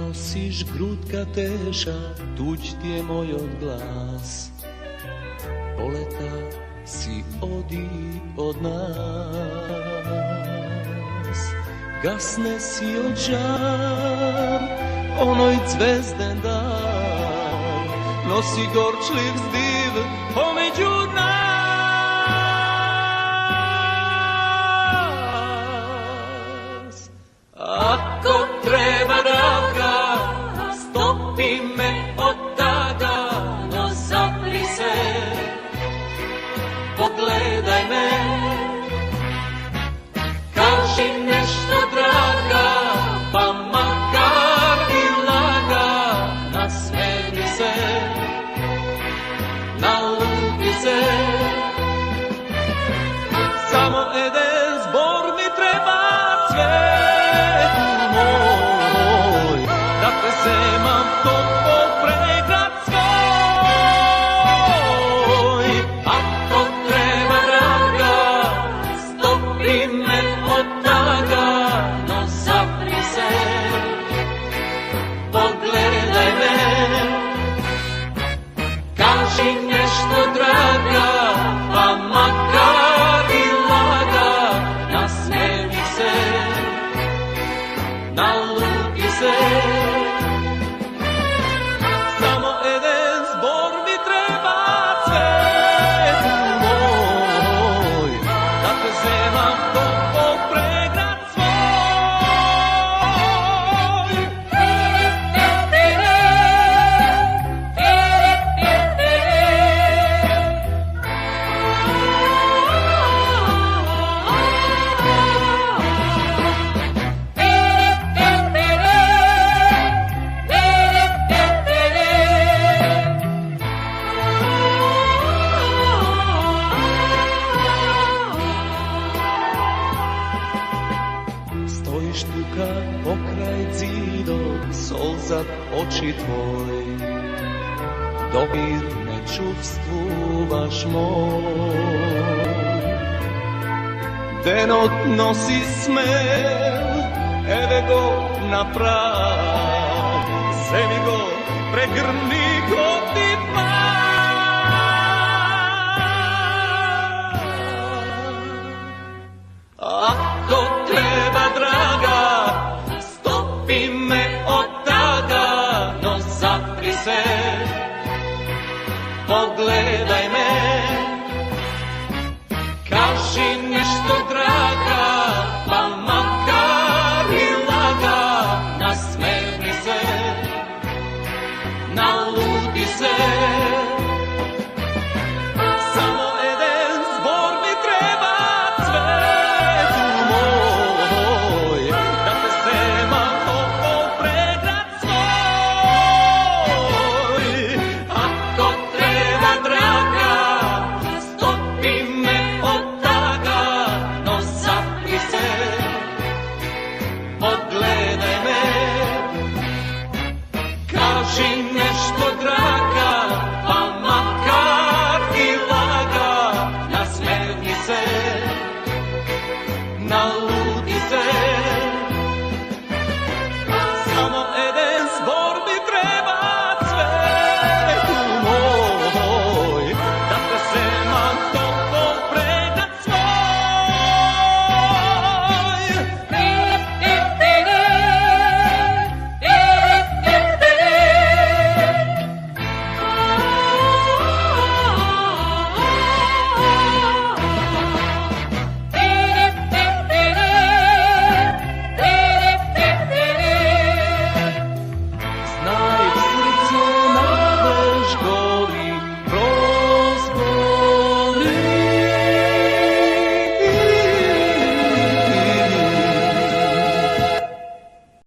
Nosiš grudka teža, tuđ ti je moj odglas. Poleta si odi od nas. Gasne si od žar, onoj zvezden dan. Nosi gorčliv zdiv pomeđu nas. Ako treba draga, stopi me od tada, no zapri se, pogledaj me. Kaži nešto draga, pa makar i laga, nasmeni se, naluti se. Samo jedan zbor mi treba cvet moj, da te zemam topo pregrad svoj. Ako treba draga, stopi me od taga, no zapri se, pogledaj me. Kaži nešto draga, pa makar i laga, nasmeni se, naluti se. Samo jedan zbor mi treba cvet moj, da te zemam topo pregrad svoj. Stojiš tu kad pokraj zidom, solzat oči tvoj, dodirne čuvstvuvaš moj. Denot nosi smel, eve go na prag, zemi go pregrni go ti Ako treba draga, stopi me od tada, no zapri se, pogledaj me. Kaži nešto draga, pa makar i laga, nasmeni se, naluti se. Samo jedan zbor mi treba cvet moj, da te zemam topo pregrad svoj. Ako treba draga, stopi me od taga, no zapri se, pogledaj me. Kaži nešto draga, pa makar i laga, nasmeni se, naluti se.